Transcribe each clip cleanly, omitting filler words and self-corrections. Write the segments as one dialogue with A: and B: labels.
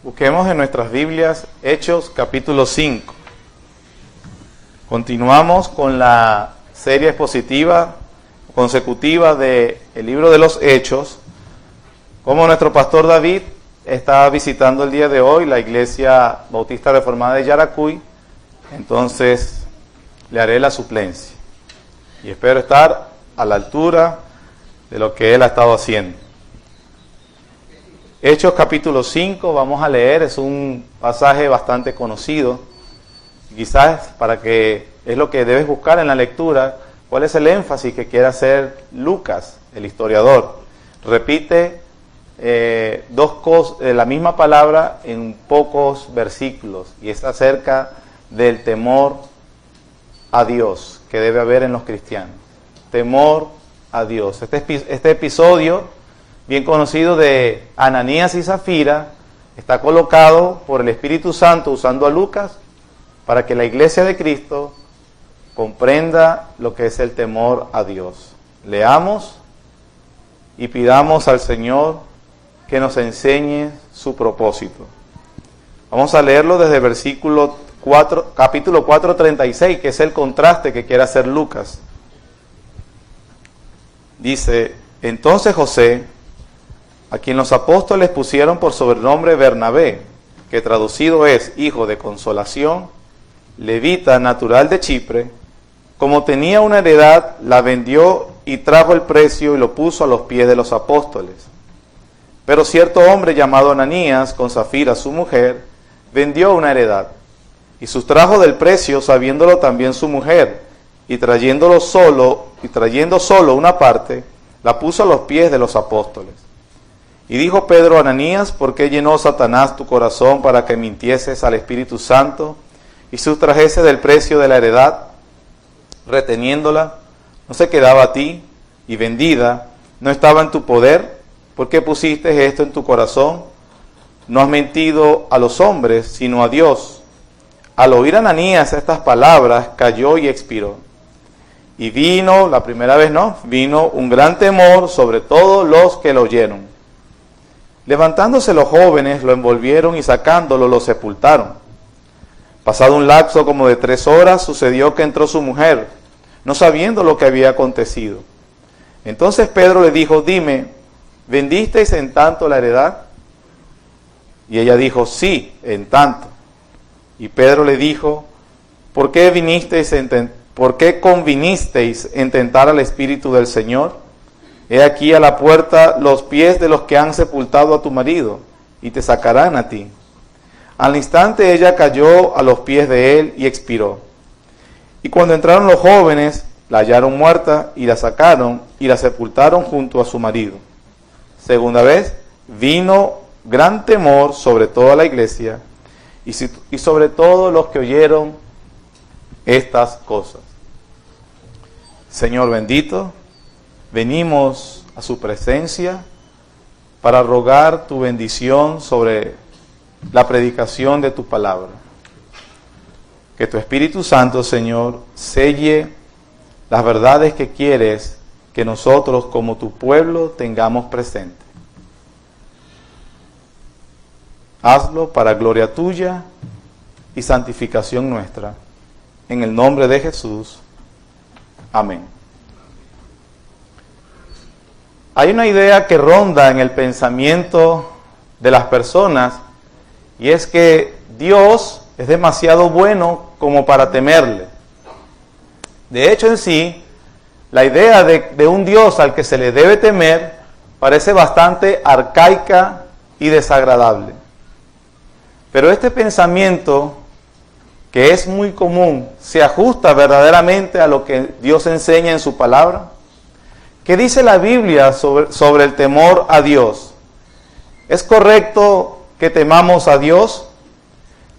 A: Busquemos en nuestras Biblias Hechos capítulo 5. Continuamos con la serie expositiva consecutiva del libro de los Hechos. Como nuestro pastor David está visitando el día de hoy la Iglesia Bautista Reformada de Yaracuy, entonces le haré la suplencia. Y espero estar a la altura de lo que él ha estado haciendo. Hechos capítulo 5, vamos a leer, es un pasaje bastante conocido, quizás para que es lo que debes buscar en la lectura, cuál es el énfasis que quiere hacer Lucas, el historiador. Repite la misma palabra en pocos versículos, y es acerca del temor a Dios que debe haber en los cristianos. Temor a Dios. Este episodio bien conocido de Ananías y Zafira, está colocado por el Espíritu Santo usando a Lucas para que la iglesia de Cristo comprenda lo que es el temor a Dios. Leamos y pidamos al Señor que nos enseñe su propósito. Vamos a leerlo desde versículo 4, capítulo 4:36, que es el contraste que quiere hacer Lucas. Dice: entonces José, a quien los apóstoles pusieron por sobrenombre Bernabé, que traducido es hijo de consolación, levita natural de Chipre, como tenía una heredad, la vendió y trajo el precio y lo puso a los pies de los apóstoles. Pero cierto hombre llamado Ananías, con Zafira su mujer, vendió una heredad, y sustrajo del precio, sabiéndolo también su mujer, y trayendo solo una parte, la puso a los pies de los apóstoles. Y dijo Pedro a Ananías: ¿por qué llenó Satanás tu corazón para que mintieses al Espíritu Santo y sustrajese del precio de la heredad, reteniéndola? ¿No se quedaba a ti? Y vendida, ¿no estaba en tu poder? ¿Por qué pusiste esto en tu corazón? No has mentido a los hombres, sino a Dios. Al oír Ananías estas palabras, cayó y expiró. Y vino un gran temor sobre todos los que lo oyeron. Levantándose los jóvenes, lo envolvieron y sacándolo, lo sepultaron. Pasado un lapso como de 3 horas, sucedió que entró su mujer, no sabiendo lo que había acontecido. Entonces Pedro le dijo: dime, ¿vendisteis en tanto la heredad? Y ella dijo: sí, en tanto. Y Pedro le dijo: ¿por qué convinisteis en tentar al Espíritu del Señor? He aquí a la puerta los pies de los que han sepultado a tu marido, y te sacarán a ti. Al instante ella cayó a los pies de él y expiró. Y cuando entraron los jóvenes, la hallaron muerta, y la sacaron y la sepultaron junto a su marido. Segunda vez vino gran temor sobre toda la iglesia, y sobre todos los que oyeron estas cosas. Señor bendito, venimos a su presencia para rogar tu bendición sobre la predicación de tu palabra. Que tu Espíritu Santo, Señor, selle las verdades que quieres que nosotros como tu pueblo tengamos presente. Hazlo para gloria tuya y santificación nuestra. En el nombre de Jesús. Amén. Hay una idea que ronda en el pensamiento de las personas, y es que Dios es demasiado bueno como para temerle. De hecho, en sí, la idea de un Dios al que se le debe temer parece bastante arcaica y desagradable. Pero este pensamiento, que es muy común, ¿se ajusta verdaderamente a lo que Dios enseña en su palabra? ¿Qué dice la Biblia sobre el temor a Dios? ¿Es correcto que temamos a Dios?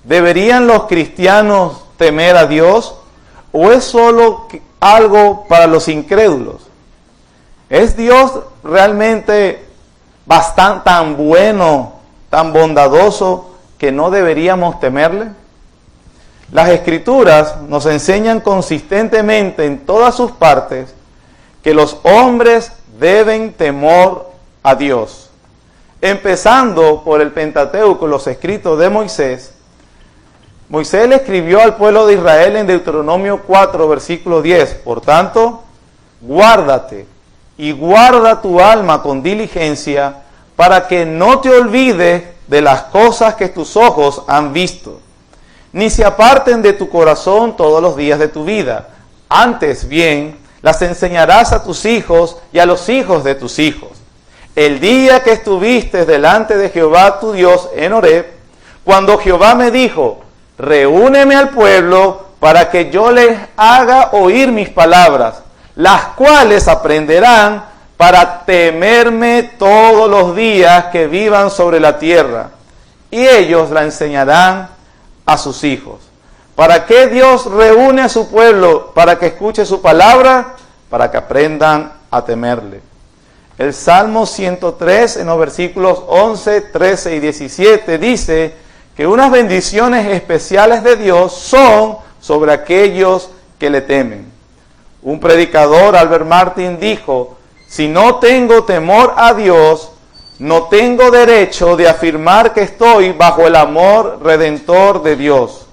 A: ¿Deberían los cristianos temer a Dios? ¿O es solo algo para los incrédulos? ¿Es Dios realmente tan bueno, tan bondadoso, que no deberíamos temerle? Las Escrituras nos enseñan consistentemente en todas sus partes que los hombres deben temor a Dios. empezando por el Pentateuco, los escritos de Moisés. Moisés le escribió al pueblo de Israel en Deuteronomio 4, versículo 10. Por tanto, guárdate y guarda tu alma con diligencia para que no te olvides de las cosas que tus ojos han visto, ni se aparten de tu corazón todos los días de tu vida. Antes bien, las enseñarás a tus hijos y a los hijos de tus hijos. El día que estuviste delante de Jehová tu Dios en Horeb, cuando Jehová me dijo, reúneme al pueblo para que yo les haga oír mis palabras, las cuales aprenderán para temerme todos los días que vivan sobre la tierra, y ellos la enseñarán a sus hijos. ¿Para qué Dios reúne a su pueblo? Para que escuche su palabra, para que aprendan a temerle. El Salmo 103, en los versículos 11, 13 y 17, dice que unas bendiciones especiales de Dios son sobre aquellos que le temen. Un predicador, Albert Martin, dijo, si no tengo temor a Dios, no tengo derecho de afirmar que estoy bajo el amor redentor de Dios.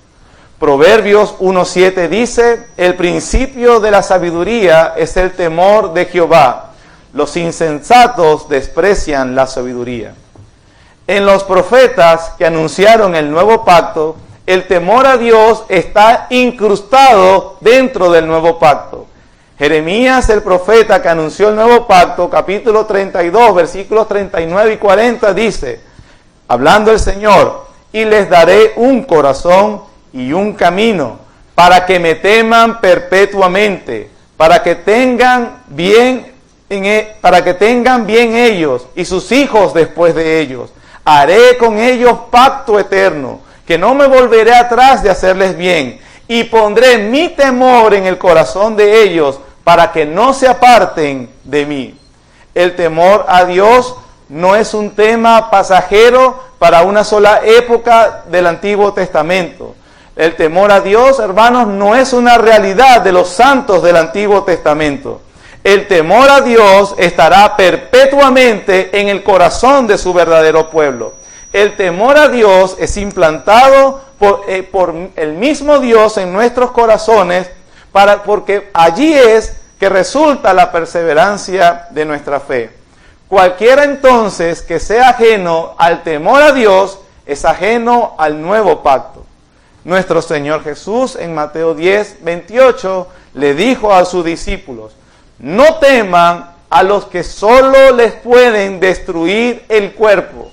A: Proverbios 1:7 dice, el principio de la sabiduría es el temor de Jehová. Los insensatos desprecian la sabiduría. En los profetas que anunciaron el nuevo pacto, el temor a Dios está incrustado dentro del nuevo pacto. Jeremías, el profeta que anunció el nuevo pacto, capítulo 32, versículos 39 y 40, dice, hablando el Señor, y les daré un corazón y un camino, para que me teman perpetuamente, para que tengan bien ellos y sus hijos después de ellos. Haré con ellos pacto eterno, que no me volveré atrás de hacerles bien, y pondré mi temor en el corazón de ellos, para que no se aparten de mí. El temor a Dios no es un tema pasajero para una sola época del Antiguo Testamento. El temor a Dios, hermanos, no es una realidad de los santos del Antiguo Testamento. El temor a Dios estará perpetuamente en el corazón de su verdadero pueblo. El temor a Dios es implantado por el mismo Dios en nuestros corazones, porque allí es que resulta la perseverancia de nuestra fe. Cualquiera entonces que sea ajeno al temor a Dios es ajeno al nuevo pacto. Nuestro Señor Jesús en Mateo 10, 28 le dijo a sus discípulos, no teman a los que solo les pueden destruir el cuerpo,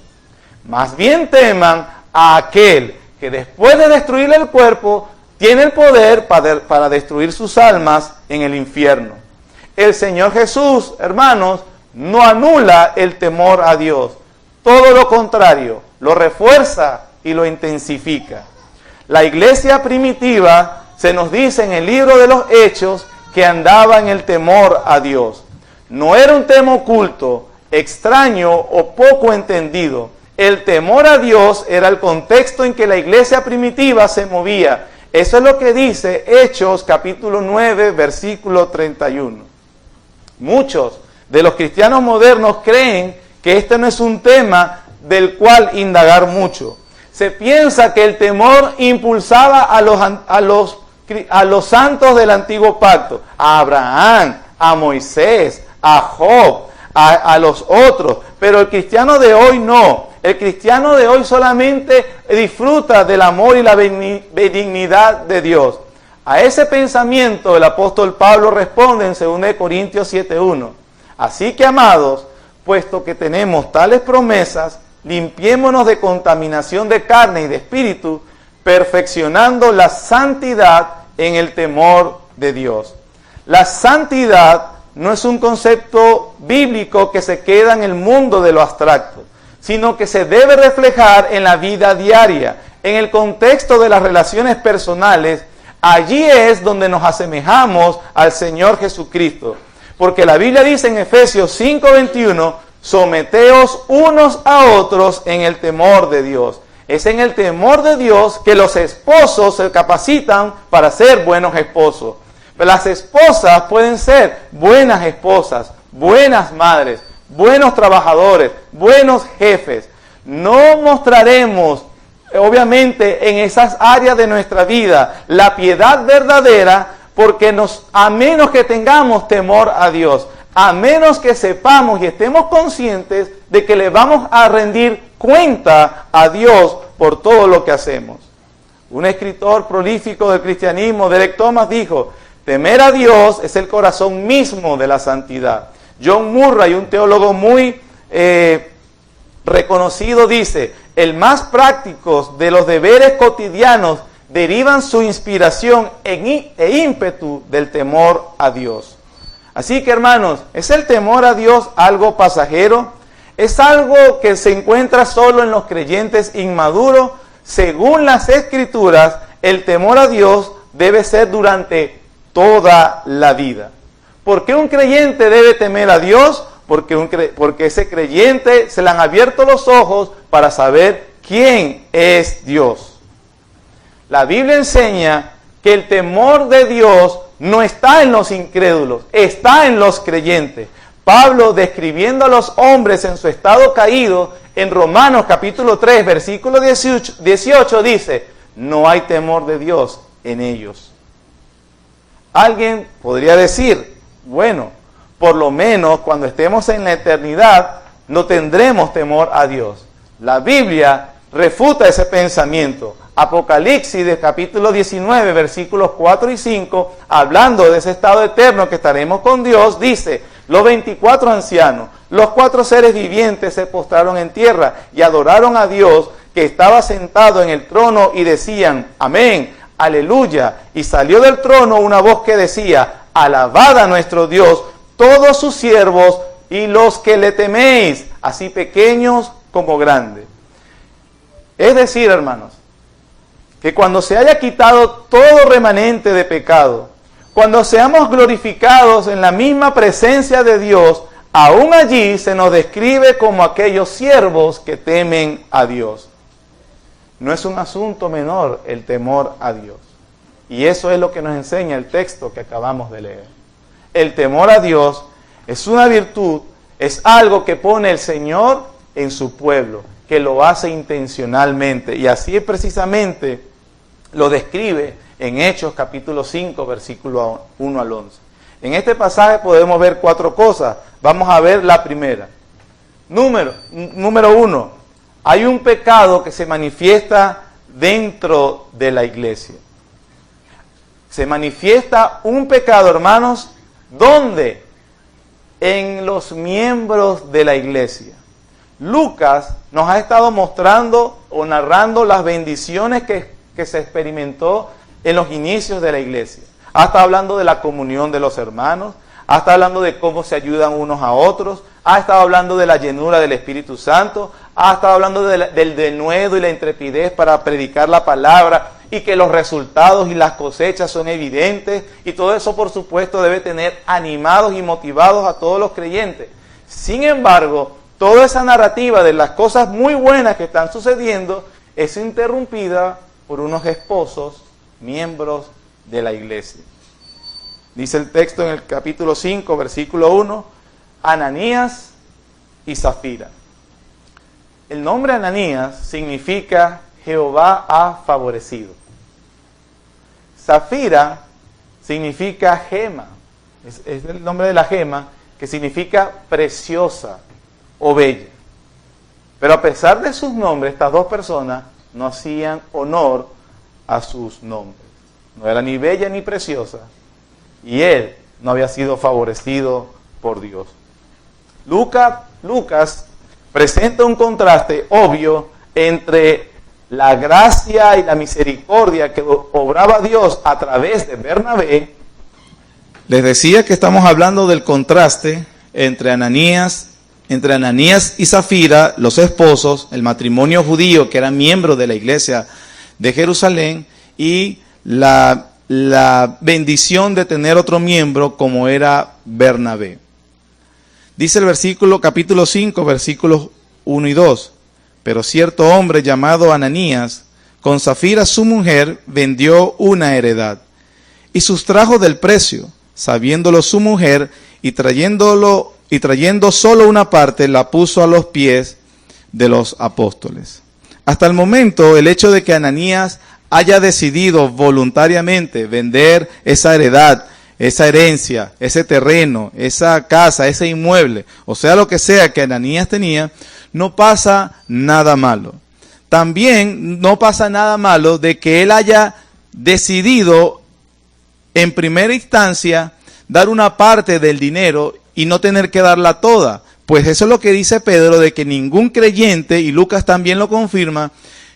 A: más bien teman a aquel que después de destruir el cuerpo tiene el poder para destruir sus almas en el infierno. El Señor Jesús, hermanos, no anula el temor a Dios. Todo lo contrario, lo refuerza y lo intensifica. La iglesia primitiva se nos dice en el libro de los Hechos que andaba en el temor a Dios. No era un tema oculto, extraño o poco entendido. El temor a Dios era el contexto en que la iglesia primitiva se movía. Eso es lo que dice Hechos capítulo 9, versículo 31. Muchos de los cristianos modernos creen que este no es un tema del cual indagar mucho. Se piensa que el temor impulsaba a los santos del antiguo pacto, a Abraham, a Moisés, a Job, a los otros, pero el cristiano de hoy no. El cristiano de hoy solamente disfruta del amor y la benignidad de Dios. A ese pensamiento el apóstol Pablo responde en 2 Corintios 7:1. Así que, amados, puesto que tenemos tales promesas, limpiémonos de contaminación de carne y de espíritu, perfeccionando la santidad en el temor de Dios. La santidad no es un concepto bíblico que se queda en el mundo de lo abstracto, sino que se debe reflejar en la vida diaria, en el contexto de las relaciones personales. Allí es donde nos asemejamos al Señor Jesucristo. Porque la Biblia dice en Efesios 5:21, someteos unos a otros en el temor de Dios. Es en el temor de Dios que los esposos se capacitan para ser buenos esposos. Pero las esposas pueden ser buenas esposas, buenas madres, buenos trabajadores, buenos jefes. No mostraremos, obviamente, en esas áreas de nuestra vida la piedad verdadera, porque a menos que tengamos temor a Dios, a menos que sepamos y estemos conscientes de que le vamos a rendir cuenta a Dios por todo lo que hacemos. Un escritor prolífico del cristianismo, Derek Thomas, dijo: temer a Dios es el corazón mismo de la santidad. John Murray, un teólogo muy reconocido, dice: el más práctico de los deberes cotidianos derivan su inspiración e ímpetu del temor a Dios. Así que, hermanos, ¿es el temor a Dios algo pasajero? ¿Es algo que se encuentra solo en los creyentes inmaduros? Según las Escrituras, el temor a Dios debe ser durante toda la vida. ¿Por qué un creyente debe temer a Dios? Porque ese creyente se le han abierto los ojos para saber quién es Dios. La Biblia enseña que el temor de Dios no está en los incrédulos, está en los creyentes. Pablo, describiendo a los hombres en su estado caído, en Romanos capítulo 3, versículo 18 dice: no hay temor de Dios en ellos. Alguien podría decir: bueno, por lo menos cuando estemos en la eternidad no tendremos temor a Dios. La Biblia refuta ese pensamiento. Apocalipsis de capítulo 19, versículos 4 y 5, hablando de ese estado eterno que estaremos con Dios, dice: los 24 ancianos, los 4 seres vivientes se postraron en tierra y adoraron a Dios que estaba sentado en el trono y decían: amén, aleluya. Y salió del trono una voz que decía: alabad a nuestro Dios, todos sus siervos y los que le teméis, así pequeños como grandes. Es decir, hermanos, que cuando se haya quitado todo remanente de pecado, cuando seamos glorificados en la misma presencia de Dios, aún allí se nos describe como aquellos siervos que temen a Dios. No es un asunto menor el temor a Dios. Y eso es lo que nos enseña el texto que acabamos de leer. El temor a Dios es una virtud, es algo que pone el Señor en su pueblo, que lo hace intencionalmente. Y así precisamente lo describe en Hechos capítulo 5, versículo 1 al 11. En este pasaje podemos ver 4 cosas. Vamos a ver la primera. Número 1. Hay un pecado que se manifiesta dentro de la iglesia. Se manifiesta un pecado, hermanos, ¿dónde? En los miembros de la iglesia. Lucas nos ha estado mostrando o narrando las bendiciones que se experimentó en los inicios de la iglesia. Ha estado hablando de la comunión de los hermanos, ha estado hablando de cómo se ayudan unos a otros, ha estado hablando de la llenura del Espíritu Santo, ha estado hablando del denuedo y la intrepidez para predicar la palabra, y que los resultados y las cosechas son evidentes, y todo eso, por supuesto, debe tener animados y motivados a todos los creyentes. Sin embargo, toda esa narrativa de las cosas muy buenas que están sucediendo es interrumpida por unos esposos, miembros de la iglesia. Dice el texto en el capítulo 5, versículo 1, Ananías y Zafira. El nombre Ananías significa Jehová ha favorecido. Zafira significa gema. Es el nombre de la gema, que significa preciosa o bella. Pero a pesar de sus nombres, estas dos personas no hacían honor a sus nombres. No era ni bella ni preciosa. Y él no había sido favorecido por Dios. Lucas presenta un contraste obvio entre la gracia y la misericordia que obraba Dios a través de Bernabé. Les decía que estamos hablando del contraste entre Ananías y Zafira, los esposos, el matrimonio judío que era miembro de la iglesia de Jerusalén, y la bendición de tener otro miembro como era Bernabé. Dice el versículo, capítulo 5, versículos 1 y 2. Pero cierto hombre llamado Ananías, con Zafira su mujer, vendió una heredad y sustrajo del precio, sabiéndolo su mujer, y trayéndolo y trayendo solo una parte, la puso a los pies de los apóstoles. Hasta el momento, el hecho de que Ananías haya decidido voluntariamente vender esa heredad, esa herencia, ese terreno, esa casa, ese inmueble, o sea lo que sea que Ananías tenía, no pasa nada malo. También no pasa nada malo de que él haya decidido en primera instancia dar una parte del dinero y no tener que darla toda. Pues eso es lo que dice Pedro, de que ningún creyente, y Lucas también lo confirma,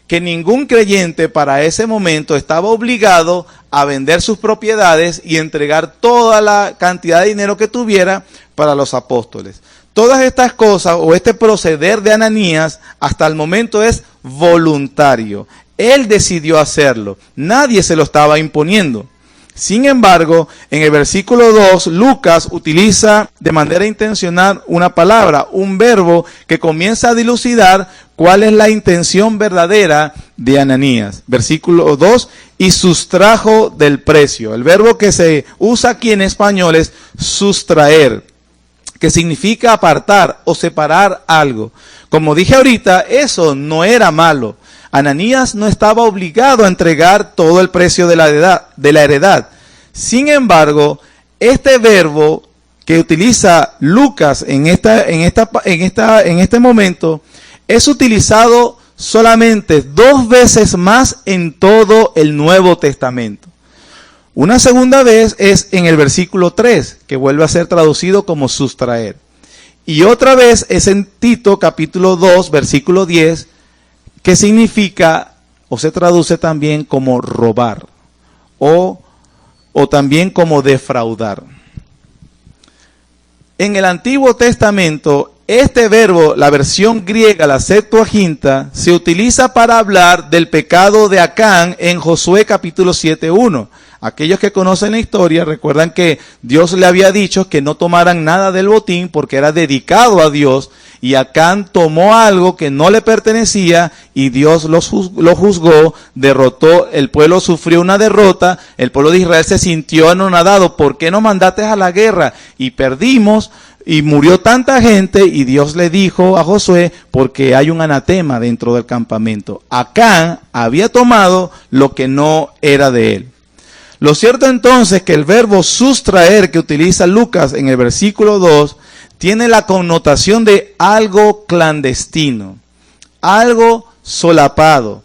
A: que ningún creyente para ese momento estaba obligado a vender sus propiedades y entregar toda la cantidad de dinero que tuviera para los apóstoles. Todas estas cosas o este proceder de Ananías hasta el momento es voluntario. Él decidió hacerlo, nadie se lo estaba imponiendo. Sin embargo, en el versículo 2, Lucas utiliza de manera intencional una palabra, un verbo que comienza a dilucidar cuál es la intención verdadera de Ananías. Versículo 2, y sustrajo del precio. El verbo que se usa aquí en español es sustraer, que significa apartar o separar algo. Como dije ahorita, eso no era malo. Ananías no estaba obligado a entregar todo el precio de la heredad. Sin embargo, este verbo que utiliza Lucas en este momento es utilizado solamente 2 veces más en todo el Nuevo Testamento. Una segunda vez es en el versículo 3, que vuelve a ser traducido como sustraer. Y otra vez es en Tito capítulo 2, versículo 10, que significa o se traduce también como robar o también como defraudar. En el Antiguo Testamento, este verbo, la versión griega, la Septuaginta, se utiliza para hablar del pecado de Acán en Josué capítulo 7:1. Aquellos que conocen la historia recuerdan que Dios le había dicho que no tomaran nada del botín porque era dedicado a Dios, y Acán tomó algo que no le pertenecía y Dios lo juzgó, derrotó, el pueblo sufrió una derrota, el pueblo de Israel se sintió anonadado. ¿Por qué no mandaste a la guerra? Y perdimos y murió tanta gente, y Dios le dijo a Josué, porque hay un anatema dentro del campamento. Acán había tomado lo que no era de él. Lo cierto entonces que el verbo sustraer que utiliza Lucas en el versículo 2 tiene la connotación de algo clandestino, algo solapado.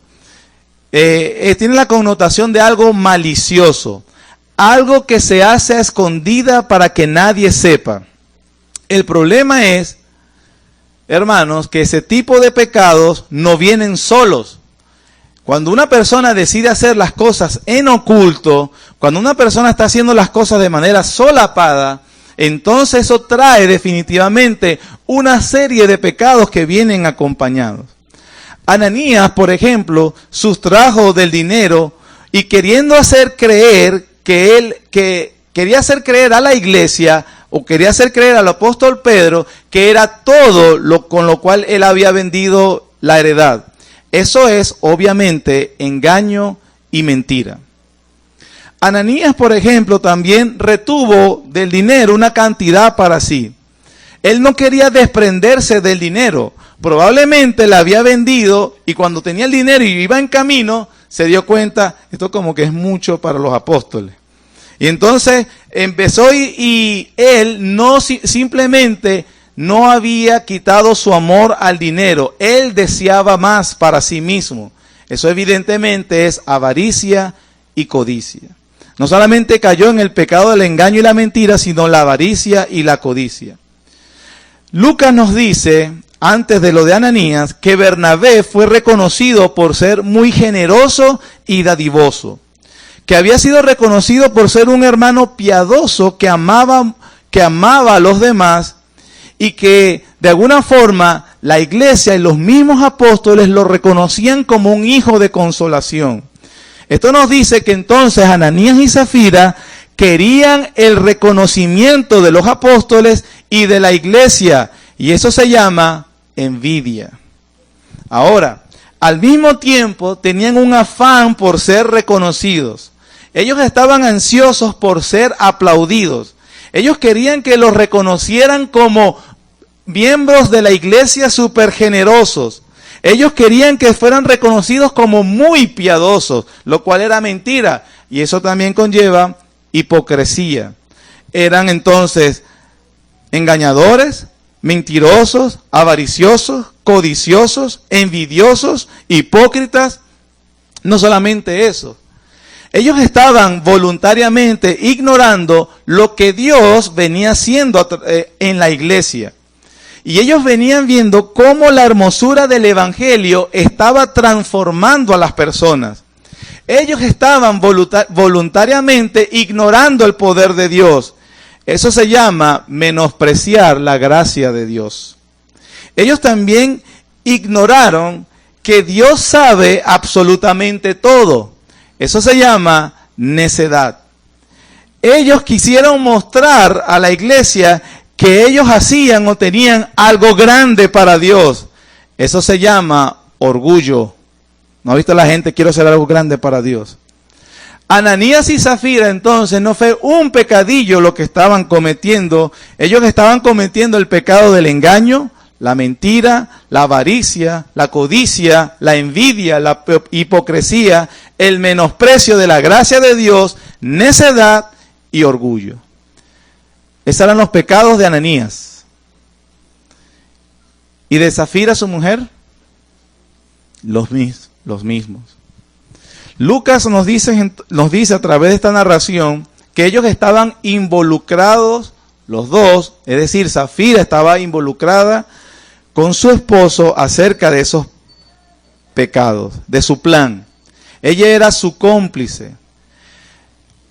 A: Tiene la connotación de algo malicioso, algo que se hace a escondida para que nadie sepa. El problema es, hermanos, que ese tipo de pecados no vienen solos. Cuando una persona decide hacer las cosas en oculto, cuando una persona está haciendo las cosas de manera solapada, entonces eso trae definitivamente una serie de pecados que vienen acompañados. Ananías, por ejemplo, sustrajo del dinero y queriendo hacer creer quería hacer creer a la iglesia, o quería hacer creer al apóstol Pedro, que era todo con lo cual él había vendido la heredad. Eso es, obviamente, engaño y mentira. Ananías, por ejemplo, también retuvo del dinero una cantidad para sí. Él no quería desprenderse del dinero. Probablemente la había vendido y cuando tenía el dinero y iba en camino, se dio cuenta, esto como que es mucho para los apóstoles. Y entonces empezó y él no simplemente no había quitado su amor al dinero. Él deseaba más para sí mismo. Eso evidentemente es avaricia y codicia. No solamente cayó en el pecado del engaño y la mentira, sino la avaricia y la codicia. Lucas nos dice, antes de lo de Ananías, que Bernabé fue reconocido por ser muy generoso y dadivoso. Que había sido reconocido por ser un hermano piadoso que amaba a los demás, y que de alguna forma la iglesia y los mismos apóstoles lo reconocían como un hijo de consolación. Esto nos dice que entonces Ananías y Zafira querían el reconocimiento de los apóstoles y de la iglesia, y eso se llama envidia. Ahora, al mismo tiempo tenían un afán por ser reconocidos. Ellos estaban ansiosos por ser aplaudidos.
B: Ellos querían que los reconocieran como miembros de la iglesia súper generosos. Ellos querían que fueran reconocidos como muy piadosos, lo cual era mentira. Y eso también conlleva hipocresía. Eran entonces engañadores, mentirosos, avariciosos, codiciosos, envidiosos, hipócritas. No solamente eso. Ellos estaban voluntariamente ignorando lo que Dios venía haciendo en la iglesia. Y ellos venían viendo cómo la hermosura del evangelio estaba transformando a las personas. Ellos estaban voluntariamente ignorando el poder de Dios. Eso se llama menospreciar la gracia de Dios. Ellos también ignoraron que Dios sabe absolutamente todo. Eso se llama necedad. Ellos quisieron mostrar a la iglesia que ellos hacían o tenían algo grande para Dios. Eso se llama orgullo. ¿No ha visto la gente? Quiero hacer algo grande para Dios. Ananías y Zafira entonces no fue un pecadillo lo que estaban cometiendo. Ellos estaban cometiendo el pecado del engaño, la mentira, la avaricia, la codicia, la envidia, la hipocresía, el menosprecio de la gracia de Dios, necedad y orgullo. Esos eran los pecados de Ananías. ¿Y de Zafira, su mujer? Los mismos. Lucas nos dice a través de esta narración que ellos estaban involucrados, los dos, es decir, Zafira estaba involucrada con su esposo acerca de esos pecados, de su plan. Ella era su cómplice.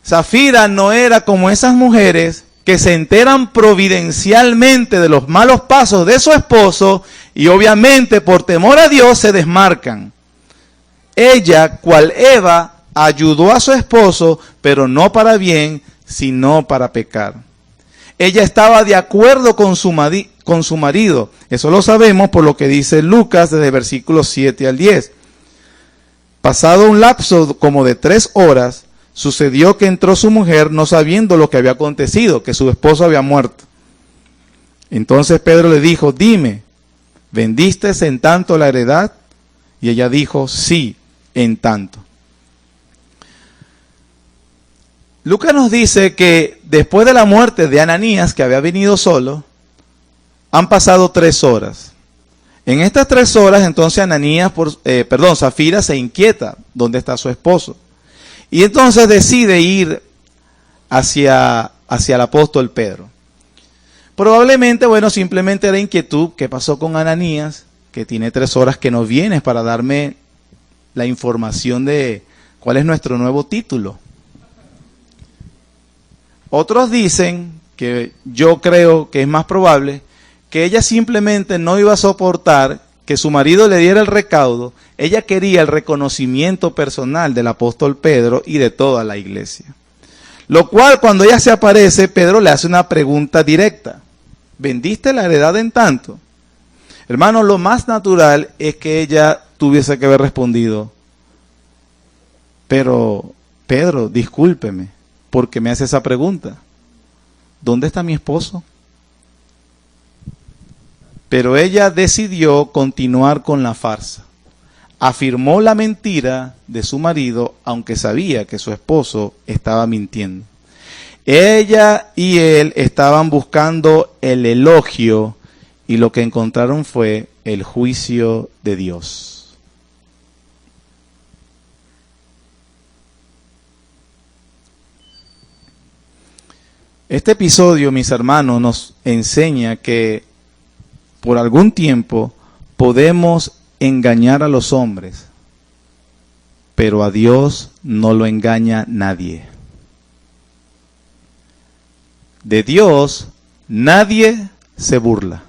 B: Zafira no era como esas mujeres que se enteran providencialmente de los malos pasos de su esposo y obviamente por temor a Dios se desmarcan. Ella, cual Eva, ayudó a su esposo, pero no para bien, sino para pecar. Ella estaba de acuerdo con su marido. Eso lo sabemos por lo que dice Lucas desde versículos 7 al 10. Pasado un lapso como de 3 horas, sucedió que entró su mujer no sabiendo lo que había acontecido, que su esposo había muerto. Entonces Pedro le dijo, dime, ¿vendiste en tanto la heredad? Y ella dijo, sí, en tanto. Lucas nos dice que después de la muerte de Ananías, que había venido solo, han pasado 3 horas. En estas 3 horas, entonces Zafira se inquieta, ¿dónde está su esposo? Y entonces decide ir hacia el apóstol Pedro. Probablemente, simplemente era inquietud. ¿Qué pasó con Ananías? Que tiene 3 horas que no vienes para darme la información de cuál es nuestro nuevo título. Otros dicen, que yo creo que es más probable, que ella simplemente no iba a soportar que su marido le diera el recaudo. Ella quería el reconocimiento personal del apóstol Pedro y de toda la iglesia. Lo cual, cuando ella se aparece, Pedro le hace una pregunta directa. ¿Vendiste la heredad en tanto? Hermano, lo más natural es que ella tuviese que haber respondido, pero Pedro, discúlpeme, ¿por qué me hace esa pregunta? ¿Dónde está mi esposo? Pero ella decidió continuar con la farsa. Afirmó la mentira de su marido, aunque sabía que su esposo estaba mintiendo. Ella y él estaban buscando el elogio y lo que encontraron fue el juicio de Dios. Este episodio, mis hermanos, nos enseña que por algún tiempo podemos engañar a los hombres, pero a Dios no lo engaña nadie. De Dios nadie se burla.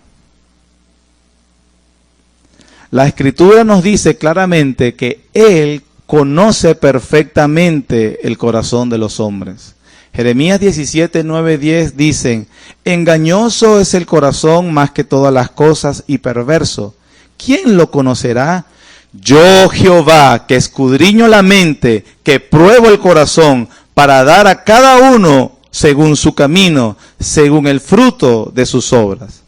B: La Escritura nos dice claramente que Él conoce perfectamente el corazón de los hombres. Jeremías 17, 9, 10 dicen, engañoso es el corazón más que todas las cosas y perverso. ¿Quién lo conocerá? Yo, Jehová, que escudriño la mente, que pruebo el corazón, para dar a cada uno según su camino, según el fruto de sus obras.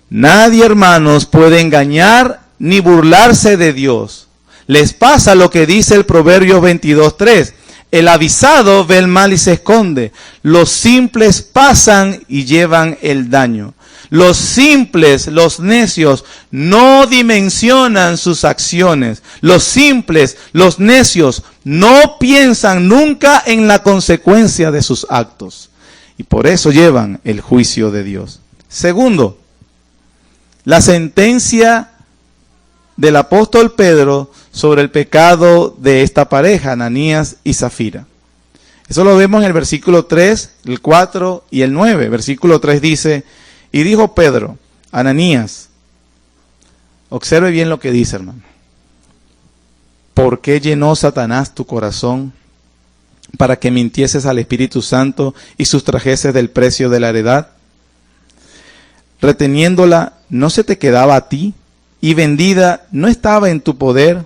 B: Nadie, hermanos, puede engañar ni burlarse de Dios. Les pasa lo que dice el Proverbio 22:3. El avisado ve el mal y se esconde. Los simples pasan y llevan el daño. Los simples, los necios, no dimensionan sus acciones. Los simples, los necios, no piensan nunca en la consecuencia de sus actos. Y por eso llevan el juicio de Dios. Segundo, la sentencia del apóstol Pedro sobre el pecado de esta pareja, Ananías y Zafira. Eso lo vemos en el versículo 3, el 4 y el 9. Versículo 3 dice: y dijo Pedro, Ananías, observe bien lo que dice, hermano. ¿Por qué llenó Satanás tu corazón para que mintieses al Espíritu Santo y sustrajeses del precio de la heredad? Reteniéndola, ¿no se te quedaba a ti? Y vendida, ¿no estaba en tu poder?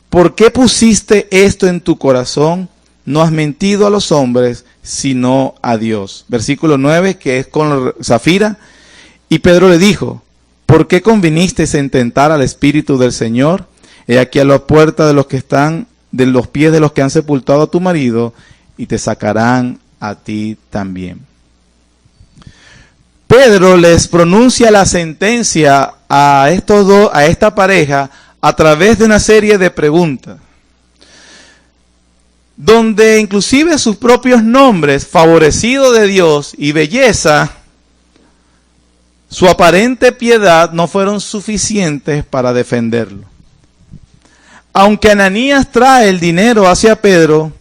B: ¿Por qué pusiste esto en tu corazón? No has mentido a los hombres, sino a Dios. Versículo 9, que es con Zafira. Y Pedro le dijo, ¿por qué conviniste en tentar al Espíritu del Señor? He aquí a la puerta de los que están, de los pies de los que han sepultado a tu marido, y te sacarán a ti también. Pedro les pronuncia la sentencia a estos dos, a esta pareja, a través de una serie de preguntas, donde inclusive sus propios nombres, favorecido de Dios y belleza, su aparente piedad no fueron suficientes para defenderlo. Aunque Ananías trae el dinero hacia Pedro,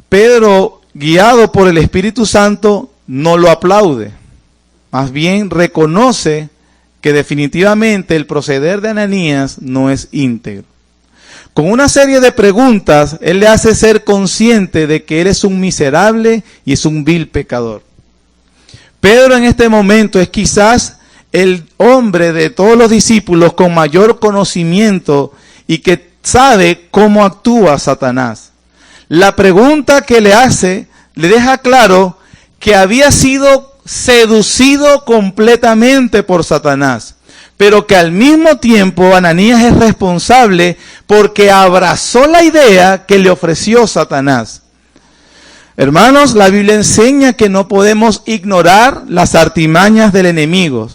B: Pedro, guiado por el Espíritu Santo, no lo aplaude. Más bien reconoce que definitivamente el proceder de Ananías no es íntegro. Con una serie de preguntas, él le hace ser consciente de que él es un miserable y es un vil pecador. Pedro en este momento es quizás el hombre de todos los discípulos con mayor conocimiento y que sabe cómo actúa Satanás. La pregunta que le hace le deja claro que había sido seducido completamente por Satanás, pero que al mismo tiempo Ananías es responsable porque abrazó la idea que le ofreció Satanás. Hermanos, la Biblia enseña que no podemos ignorar las artimañas del enemigo,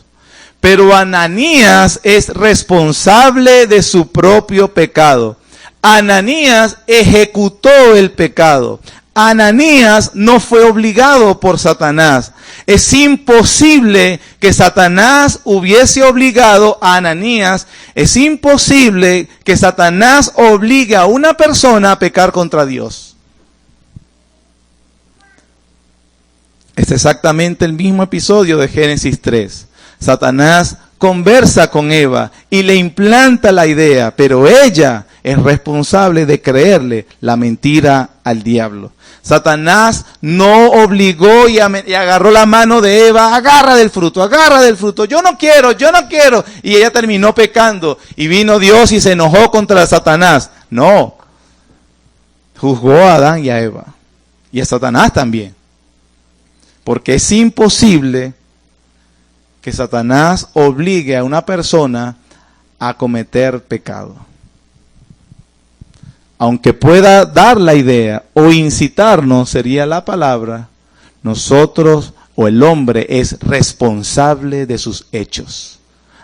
B: pero Ananías es responsable de su propio pecado. Ananías ejecutó el pecado. Ananías no fue obligado por Satanás. Es imposible que Satanás hubiese obligado a Ananías. Es imposible que Satanás obligue a una persona a pecar contra Dios. Es exactamente el mismo episodio de Génesis 3. Satanás conversa con Eva y le implanta la idea, pero ella es responsable de creerle la mentira al diablo. Satanás no obligó y agarró la mano de Eva, agarra del fruto, yo no quiero, y ella terminó pecando, y vino Dios y se enojó contra Satanás. No, juzgó a Adán y a Eva, y a Satanás también, porque es imposible que Satanás obligue a una persona a cometer pecado. Aunque pueda dar la idea o incitarnos, sería la palabra, nosotros o el hombre es responsable de sus hechos.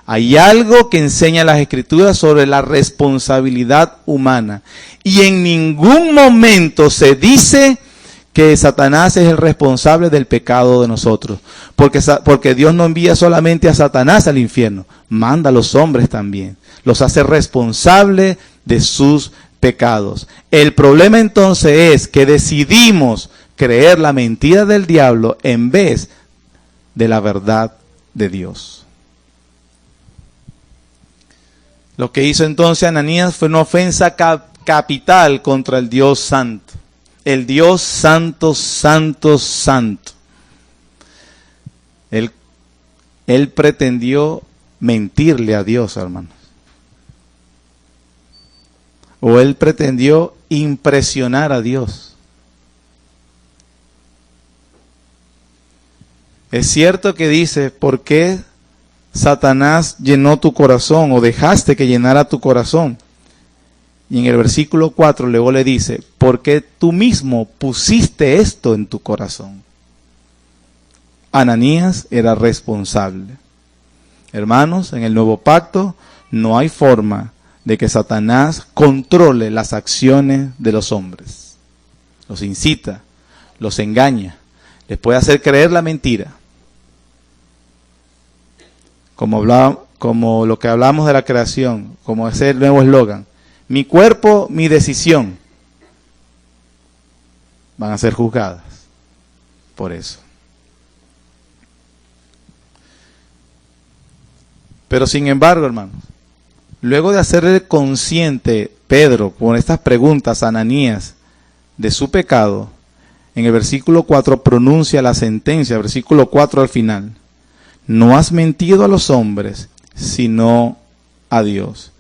B: Hay algo que enseña las Escrituras sobre la responsabilidad humana. Y en ningún momento se dice que Satanás es el responsable del pecado de nosotros. Porque Dios no envía solamente a Satanás al infierno, manda a los hombres también. Los hace responsables de sus pecados. El problema entonces es que decidimos creer la mentira del diablo en vez de la verdad de Dios. Lo que hizo entonces Ananías fue una ofensa capital contra el Dios santo. El Dios santo, santo, santo. Él pretendió mentirle a Dios, hermanos. O él pretendió impresionar a Dios. Es cierto que dice, ¿por qué Satanás llenó tu corazón o dejaste que llenara tu corazón? Y en el versículo 4 luego le dice, ¿por qué tú mismo pusiste esto en tu corazón? Ananías era responsable. Hermanos, en el nuevo pacto no hay forma de que Satanás controle las acciones de los hombres. Los incita, los engaña, les puede hacer creer la mentira. Como lo que hablamos de la creación, como ese el nuevo eslogan, mi cuerpo, mi decisión, van a ser juzgadas por eso. Pero sin embargo, hermanos, luego de hacerle consciente Pedro con estas preguntas a Ananías de su pecado, en el versículo 4 pronuncia la sentencia, versículo 4 al final. No has mentido a los hombres, sino a Dios.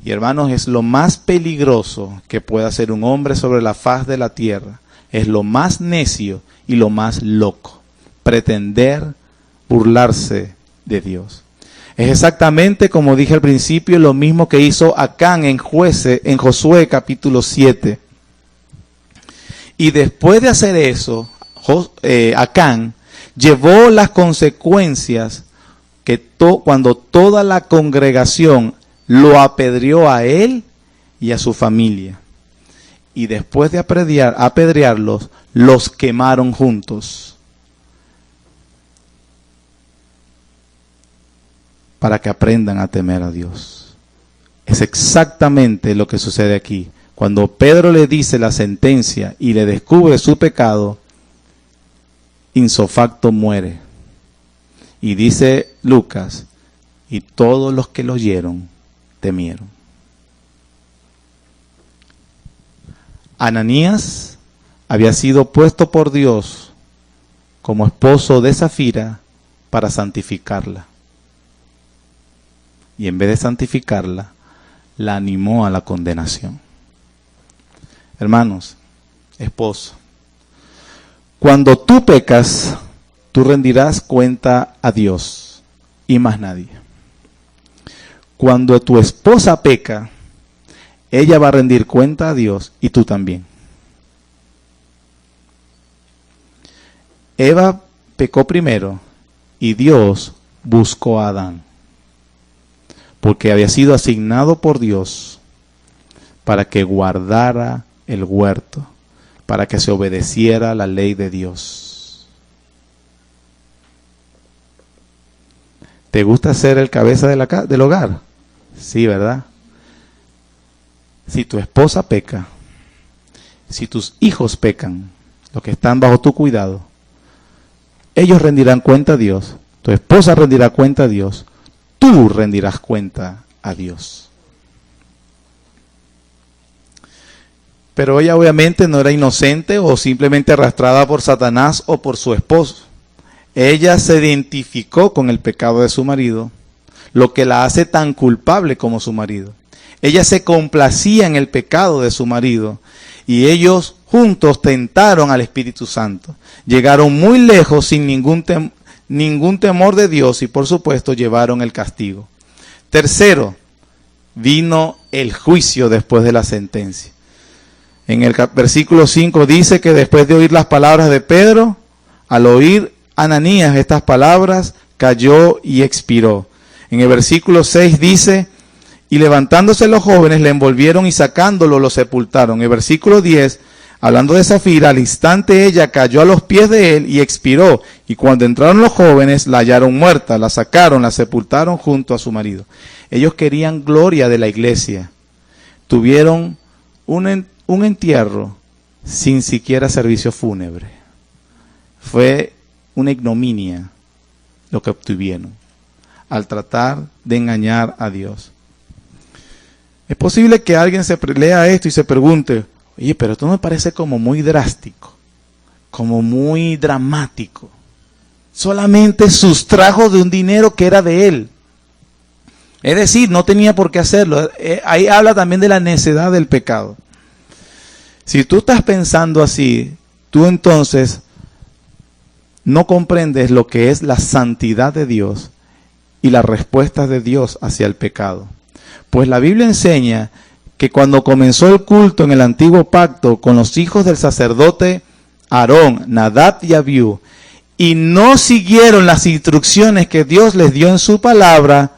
B: Y hermanos, es lo más peligroso que puede hacer un hombre sobre la faz de la tierra. Es lo más necio y lo más loco. Pretender burlarse de Dios. Es exactamente como dije al principio, lo mismo que hizo Acán en Josué capítulo 7. Y después de hacer eso, Acán llevó las consecuencias que cuando toda la congregación lo apedreó a él y a su familia. Y después de apedrearlos, los quemaron juntos. Para que aprendan a temer a Dios. Es exactamente lo que sucede aquí. Cuando Pedro le dice la sentencia y le descubre su pecado, insofacto muere. Y dice Lucas, y todos los que lo oyeron temieron. Ananías había sido puesto por Dios como esposo de Zafira para santificarla. Y en vez de santificarla, la animó a la condenación. Hermanos, esposo, cuando tú pecas, tú rendirás cuenta a Dios y más nadie. Cuando tu esposa peca, ella va a rendir cuenta a Dios y tú también. Eva pecó primero y Dios buscó a Adán, porque había sido asignado por Dios para que guardara el huerto, para que se obedeciera la ley de Dios. ¿Te gusta ser el cabeza del hogar? Sí, ¿verdad? Si tu esposa peca, si tus hijos pecan, los que están bajo tu cuidado, ellos rendirán cuenta a Dios, tu esposa rendirá cuenta a Dios, tú rendirás cuenta a Dios. Pero ella obviamente no era inocente o simplemente arrastrada por Satanás o por su esposo. Ella se identificó con el pecado de su marido, lo que la hace tan culpable como su marido. Ella se complacía en el pecado de su marido y ellos juntos tentaron al Espíritu Santo. Llegaron muy lejos sin ningún temor de Dios y por supuesto llevaron el castigo. Tercero, vino el juicio después de la sentencia. En el versículo 5 dice que después de oír las palabras de Pedro, al oír Ananías estas palabras, cayó y expiró. En el versículo 6 dice, y levantándose los jóvenes le envolvieron y sacándolo lo sepultaron. En el versículo 10, hablando de Zafira, al instante ella cayó a los pies de él y expiró. Y cuando entraron los jóvenes, la hallaron muerta, la sacaron, la sepultaron junto a su marido. Ellos querían gloria de la iglesia. Tuvieron un entierro sin siquiera servicio fúnebre. Fue una ignominia lo que obtuvieron al tratar de engañar a Dios. Es posible que alguien se lea esto y se pregunte, oye, pero esto me parece como muy drástico, como muy dramático. Solamente sustrajo de un dinero que era de él. Es decir, no tenía por qué hacerlo. Ahí habla también de la necedad del pecado. Si tú estás pensando así, tú entonces no comprendes lo que es la santidad de Dios y la respuesta de Dios hacia el pecado. Pues la Biblia enseña que cuando comenzó el culto en el antiguo pacto con los hijos del sacerdote Aarón, Nadab y Abiú, y no siguieron las instrucciones que Dios les dio en su palabra,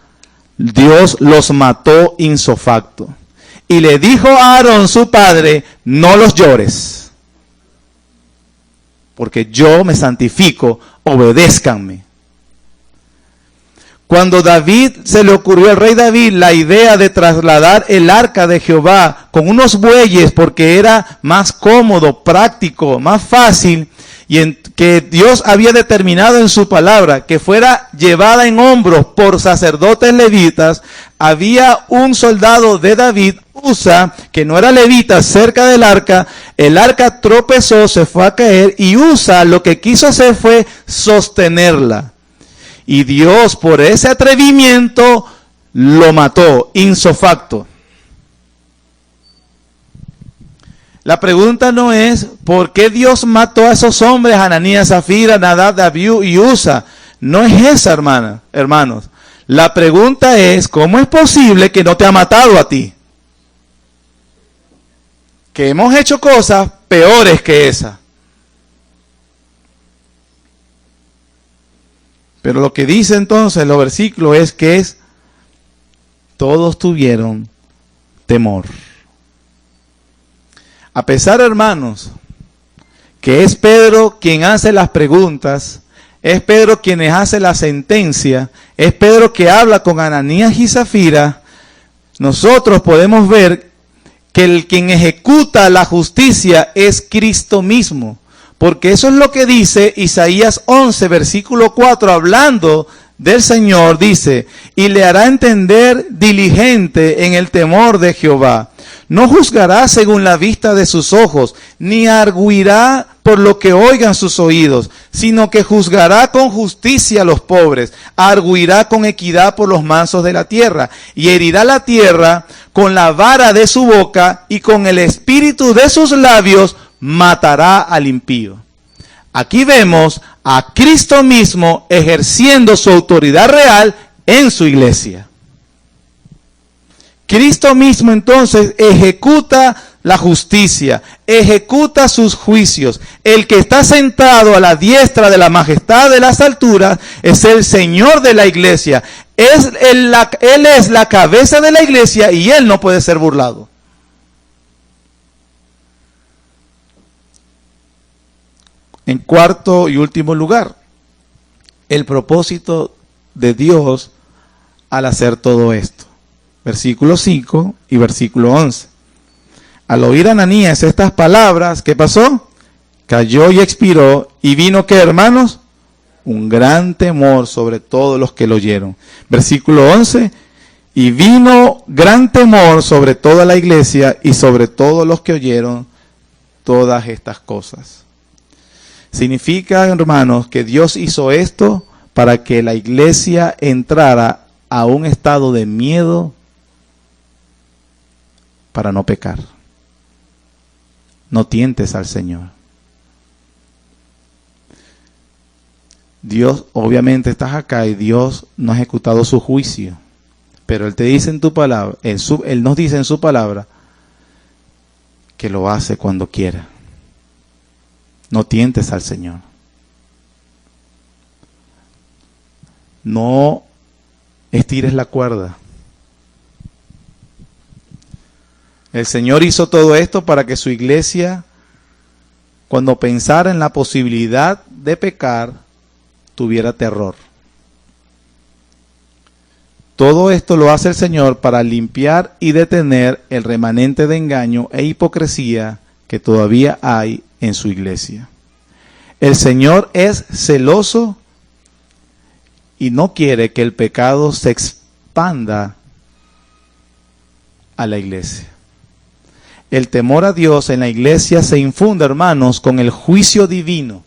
B: Dios los mató ipso facto. Y le dijo a Aarón, su padre, no los llores, porque yo me santifico, obedézcanme. Cuando David se le ocurrió al rey David la idea de trasladar el arca de Jehová con unos bueyes porque era más cómodo, práctico, más fácil, y que Dios había determinado en su palabra que fuera llevada en hombros por sacerdotes levitas, había un soldado de David, Usa, que no era levita, cerca del arca. El arca tropezó, se fue a caer, y Usa lo que quiso hacer fue sostenerla. Y Dios, por ese atrevimiento, lo mató, ipso facto. La pregunta no es ¿por qué Dios mató a esos hombres, Ananías, Zafira, Nadab, Abiú y Usa? No es esa, hermanos. La pregunta es ¿cómo es posible que no te ha matado a ti? Que hemos hecho cosas peores que esa. Pero lo que dice entonces los versículos es que todos tuvieron temor. A pesar, hermanos, que es Pedro quien hace las preguntas, es Pedro quien hace la sentencia, es Pedro que habla con Ananías y Zafira, nosotros podemos ver que quien ejecuta la justicia es Cristo mismo. Porque eso es lo que dice Isaías 11, versículo 4, hablando del Señor, dice, y le hará entender diligente en el temor de Jehová. No juzgará según la vista de sus ojos, ni arguirá por lo que oigan sus oídos, sino que juzgará con justicia a los pobres, arguirá con equidad por los mansos de la tierra, y herirá la tierra con la vara de su boca, y con el espíritu de sus labios matará al impío. Aquí vemos a Cristo mismo ejerciendo su autoridad real en su iglesia. Cristo mismo entonces ejecuta la justicia, ejecuta sus juicios. El que está sentado a la diestra de la majestad de las alturas es el Señor de la iglesia. Él es la cabeza de la iglesia y Él no puede ser burlado. En cuarto y último lugar, el propósito de Dios al hacer todo esto. Versículo 5 y versículo 11. Al oír Ananías estas palabras, ¿qué pasó? Cayó y expiró, y vino, ¿qué, hermanos? Un gran temor sobre todos los que lo oyeron. Versículo 11. Y vino gran temor sobre toda la iglesia y sobre todos los que oyeron todas estas cosas. Significa, hermanos, que Dios hizo esto para que la iglesia entrara a un estado de miedo para no pecar. No tientes al Señor. Dios, obviamente estás acá y Dios no ha ejecutado su juicio, pero Él te dice en tu palabra, Él nos dice en su palabra que lo hace cuando quiera. No tientes al Señor. No estires la cuerda. El Señor hizo todo esto para que su iglesia, cuando pensara en la posibilidad de pecar, tuviera terror. Todo esto lo hace el Señor para limpiar y detener el remanente de engaño e hipocresía que todavía hay en su iglesia. El Señor es celoso y no quiere que el pecado se expanda a la iglesia. El temor a Dios en la iglesia se infunde, hermanos, con el juicio divino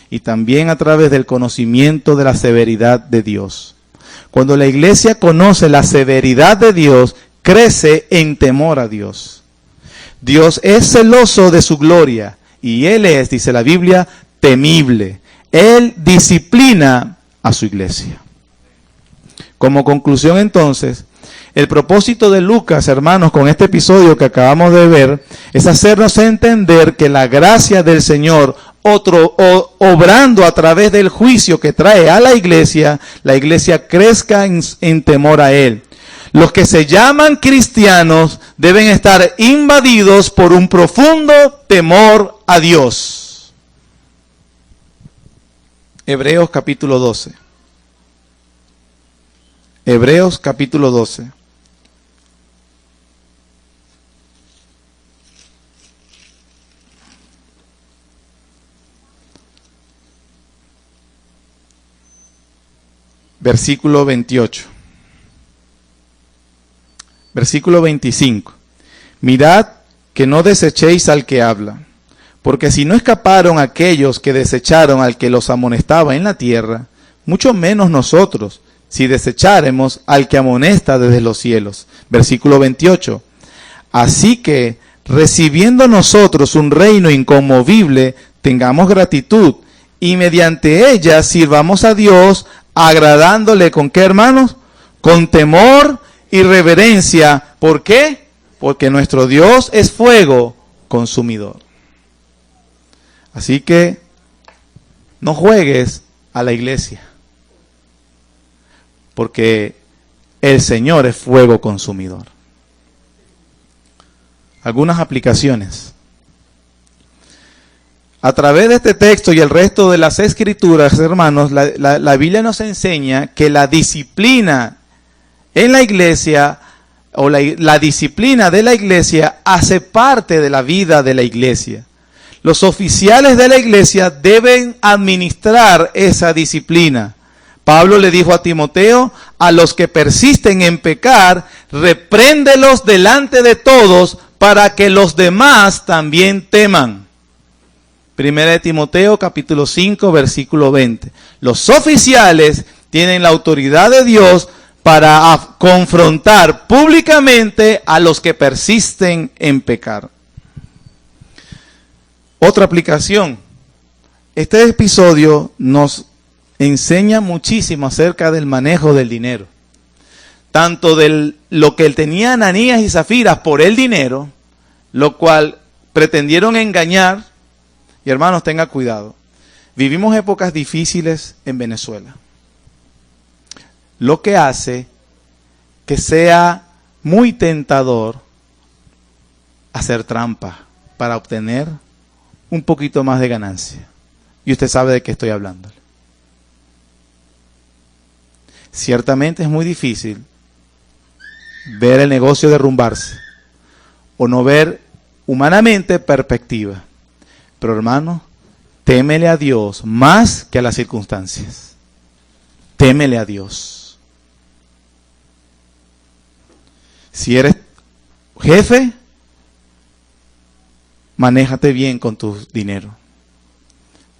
B: y también a través del conocimiento de la severidad de Dios. Cuando la iglesia conoce la severidad de Dios, crece en temor a Dios. Dios es celoso de su gloria y Él es, dice la Biblia, temible. Él disciplina a su iglesia. Como conclusión entonces, el propósito de Lucas, hermanos, con este episodio que acabamos de ver, es hacernos entender que la gracia del Señor, obrando a través del juicio que trae a la iglesia crezca en temor a Él. Los que se llaman cristianos deben estar invadidos por un profundo temor a Dios. Hebreos capítulo 12. Hebreos capítulo 12. Versículo 28. Versículo 25. Mirad que no desechéis al que habla, porque si no escaparon aquellos que desecharon al que los amonestaba en la tierra, mucho menos nosotros, si desecháremos al que amonesta desde los cielos. Versículo 28. Así que, recibiendo nosotros un reino inconmovible, tengamos gratitud, y mediante ella sirvamos a Dios, agradándole ¿con qué, hermanos? Con temor y reverencia. ¿Por qué? Porque nuestro Dios es fuego consumidor. Así que no juegues a la iglesia, porque el Señor es fuego consumidor. Algunas aplicaciones. A través de este texto y el resto de las escrituras, hermanos, la Biblia nos enseña que la disciplina en la iglesia, o la disciplina de la iglesia, hace parte de la vida de la iglesia. Los oficiales de la iglesia deben administrar esa disciplina. Pablo le dijo a Timoteo: a los que persisten en pecar, repréndelos delante de todos, para que los demás también teman. Primera de Timoteo capítulo 5 versículo 20. Los oficiales tienen la autoridad de Dios para confrontar públicamente a los que persisten en pecar. Otra aplicación. Este episodio nos enseña muchísimo acerca del manejo del dinero. Tanto de lo que tenía Ananías y Zafira por el dinero, lo cual pretendieron engañar. Y hermanos, tenga cuidado. Vivimos épocas difíciles en Venezuela. Lo que hace que sea muy tentador hacer trampa para obtener un poquito más de ganancia. Y usted sabe de qué estoy hablando. Ciertamente es muy difícil ver el negocio derrumbarse o no ver humanamente perspectiva. Pero hermano, témele a Dios más que a las circunstancias. Témele a Dios. Si eres jefe, manéjate bien con tu dinero.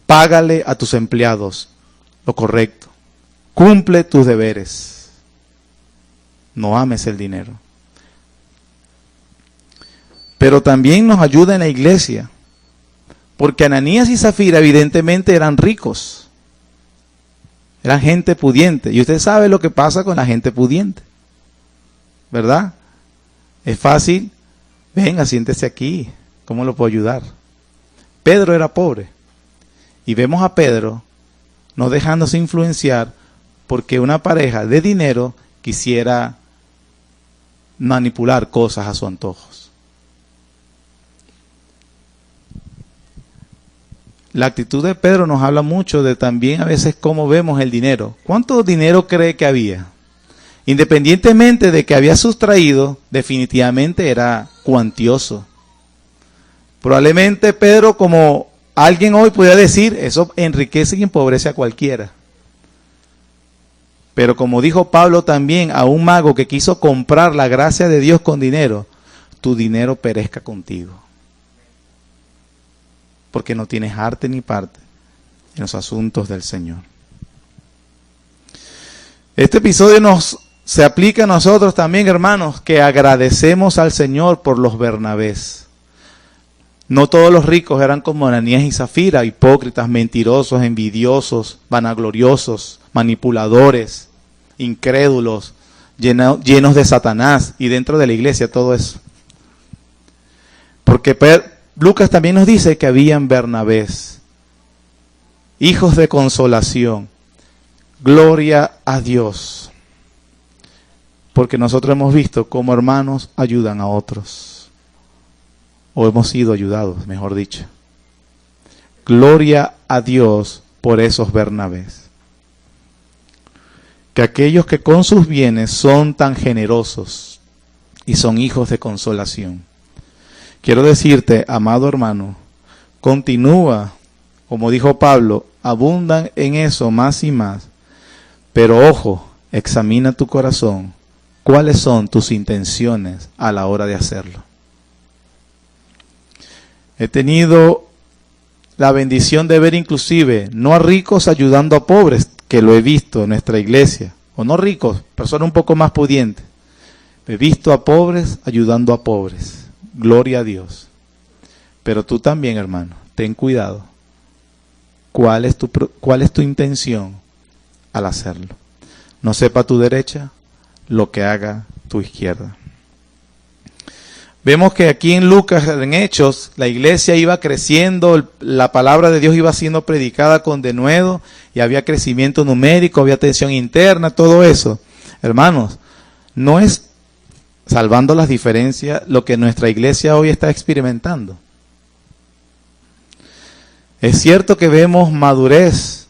B: Págale a tus empleados lo correcto. Cumple tus deberes. No ames el dinero. Pero también nos ayuda en la iglesia. Porque Ananías y Zafira evidentemente eran ricos. Eran gente pudiente. Y usted sabe lo que pasa con la gente pudiente. ¿Verdad? Es fácil. Venga, siéntese aquí. ¿Cómo lo puedo ayudar? Pedro era pobre. Y vemos a Pedro no dejándose influenciar porque una pareja de dinero quisiera manipular cosas a sus antojos. La actitud de Pedro nos habla mucho de también a veces cómo vemos el dinero. ¿Cuánto dinero cree que había? Independientemente de que había sustraído, definitivamente era cuantioso. Probablemente Pedro, como alguien hoy pudiera decir, eso enriquece y empobrece a cualquiera. Pero como dijo Pablo también a un mago que quiso comprar la gracia de Dios con dinero, tu dinero perezca contigo. Porque no tienes arte ni parte en los asuntos del Señor. Este episodio se aplica a nosotros también, hermanos, que agradecemos al Señor por los Bernabés. No todos los ricos eran como Ananías y Zafira, hipócritas, mentirosos, envidiosos, vanagloriosos, manipuladores, incrédulos, llenos de Satanás, y dentro de la iglesia todo eso. Porque Lucas también nos dice que habían Bernabés, hijos de consolación. Gloria a Dios. Porque nosotros hemos visto cómo hermanos ayudan a otros. O hemos sido ayudados, mejor dicho. Gloria a Dios por esos Bernabés. Que aquellos que con sus bienes son tan generosos y son hijos de consolación. Quiero decirte, amado hermano, continúa, como dijo Pablo, abundan en eso más y más. Pero ojo, examina tu corazón. ¿Cuáles son tus intenciones a la hora de hacerlo? He tenido la bendición de ver inclusive, no a ricos ayudando a pobres, que lo he visto en nuestra iglesia, o no ricos, personas un poco más pudientes. He visto a pobres ayudando a pobres. Gloria a Dios. Pero tú también, hermano, ten cuidado. ¿Cuál es tu intención al hacerlo? No sepa tu derecha lo que haga tu izquierda. Vemos que aquí en Lucas, en Hechos, la iglesia iba creciendo, la palabra de Dios iba siendo predicada con denuedo, y había crecimiento numérico, había tensión interna, todo eso. Hermanos, no es, salvando las diferencias, lo que nuestra iglesia hoy está experimentando. Es cierto que vemos madurez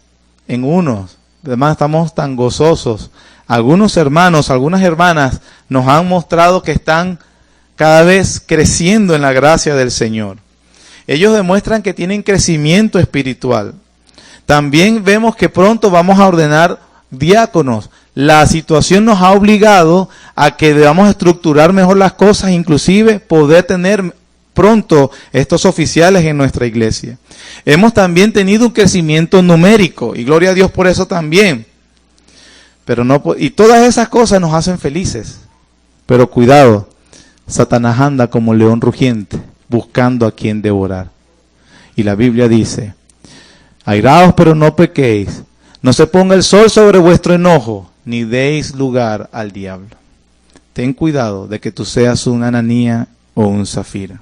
B: en unos, además estamos tan gozosos. Algunos hermanos, algunas hermanas nos han mostrado que están cada vez creciendo en la gracia del Señor. Ellos demuestran que tienen crecimiento espiritual. También vemos que pronto vamos a ordenar diáconos. La situación nos ha obligado a que debamos estructurar mejor las cosas, inclusive poder tener pronto estos oficiales en nuestra iglesia. Hemos también tenido un crecimiento numérico, y gloria a Dios por eso también. Pero no, y todas esas cosas nos hacen felices. Pero cuidado, Satanás anda como león rugiente, buscando a quien devorar. Y la Biblia dice, airaos pero no pequéis, no se ponga el sol sobre vuestro enojo, ni deis lugar al diablo. Ten cuidado de que tú seas un Ananías o un Zafira.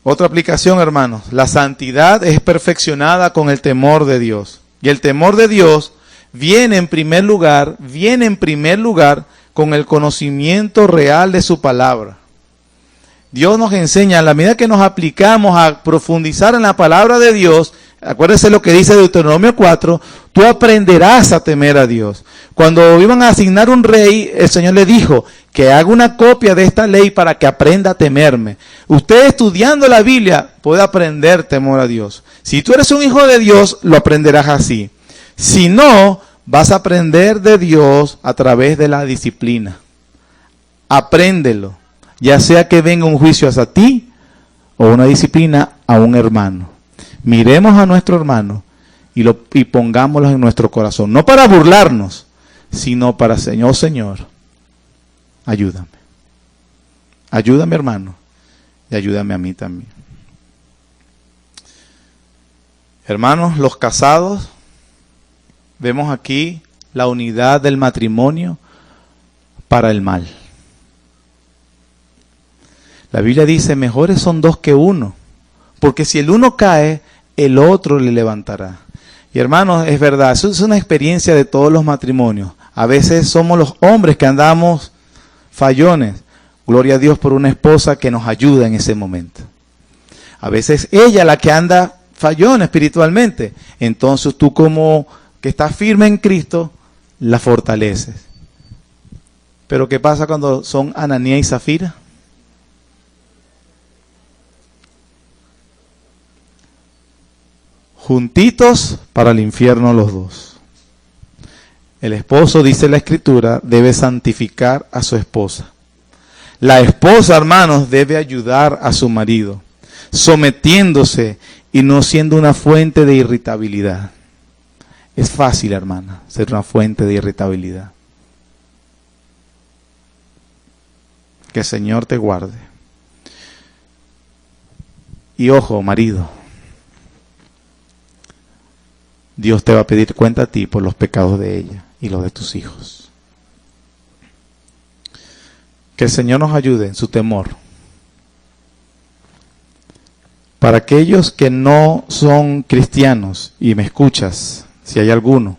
B: Otra aplicación, hermanos, la santidad es perfeccionada con el temor de Dios. Y el temor de Dios viene en primer lugar con el conocimiento real de su palabra. Dios nos enseña, a la medida que nos aplicamos a profundizar en la palabra de Dios, acuérdense lo que dice Deuteronomio 4, tú aprenderás a temer a Dios. Cuando iban a asignar un rey, el Señor le dijo, que haga una copia de esta ley para que aprenda a temerme. Usted estudiando la Biblia puede aprender temor a Dios. Si tú eres un hijo de Dios, lo aprenderás así. Si no, vas a aprender de Dios a través de la disciplina. Apréndelo, ya sea que venga un juicio hacia ti o una disciplina a un hermano. Miremos a nuestro hermano y pongámoslo en nuestro corazón. No para burlarnos, sino para, Señor, ayúdame. Ayúdame, hermano, y ayúdame a mí también. Hermanos, los casados, vemos aquí la unidad del matrimonio para el mal. La Biblia dice, mejores son dos que uno, porque si el uno cae, el otro le levantará. Y hermanos, es verdad, eso es una experiencia de todos los matrimonios. A veces somos los hombres que andamos fallones. Gloria a Dios por una esposa que nos ayuda en ese momento. A veces ella la que anda fallona espiritualmente. Entonces tú, como que estás firme en Cristo, la fortaleces. Pero ¿qué pasa cuando son Ananías y Zafira? Juntitos para el infierno los dos. El esposo, dice la Escritura, debe santificar a su esposa. La esposa, hermanos, debe ayudar a su marido, sometiéndose y no siendo una fuente de irritabilidad. Es fácil, hermana, ser una fuente de irritabilidad. Que el Señor te guarde. Y ojo, marido, Dios te va a pedir cuenta a ti por los pecados de ella y los de tus hijos. Que el Señor nos ayude en su temor. Para aquellos que no son cristianos, y me escuchas, si hay alguno,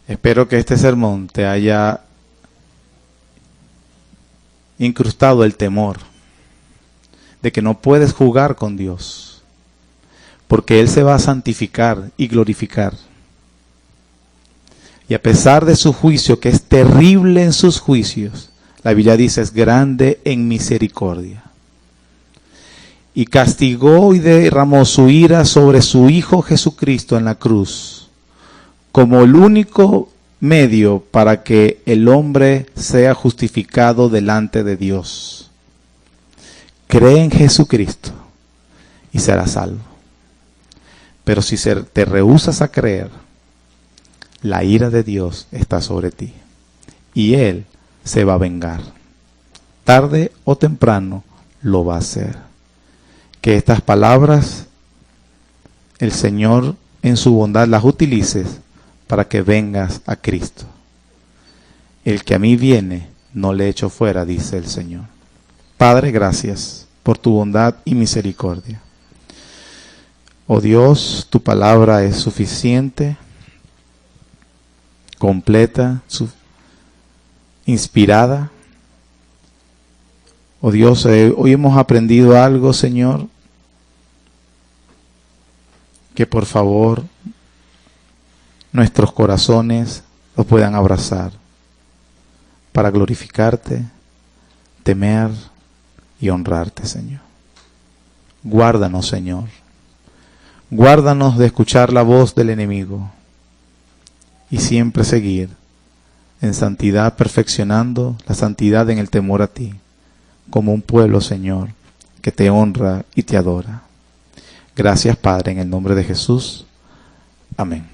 B: espero que este sermón te haya incrustado el temor de que no puedes jugar con Dios, porque Él se va a santificar y glorificar. Y a pesar de su juicio, que es terrible en sus juicios, la Biblia dice es grande en misericordia. Y castigó y derramó su ira sobre su Hijo Jesucristo en la cruz, como el único medio para que el hombre sea justificado delante de Dios. Cree en Jesucristo y serás salvo. Pero si te rehusas a creer, la ira de Dios está sobre ti. Y Él se va a vengar. Tarde o temprano lo va a hacer. Que estas palabras el Señor en su bondad las utilices para que vengas a Cristo. El que a mí viene, no le echo fuera, dice el Señor. Padre, gracias por tu bondad y misericordia. Oh Dios, tu palabra es suficiente, completa, inspirada. Oh Dios, hoy hemos aprendido algo, Señor, que por favor nuestros corazones los puedan abrazar para glorificarte, temer y honrarte, Señor. Guárdanos, Señor. Guárdanos de escuchar la voz del enemigo y siempre seguir en santidad, perfeccionando la santidad en el temor a ti, como un pueblo, Señor, que te honra y te adora. Gracias, Padre, en el nombre de Jesús. Amén.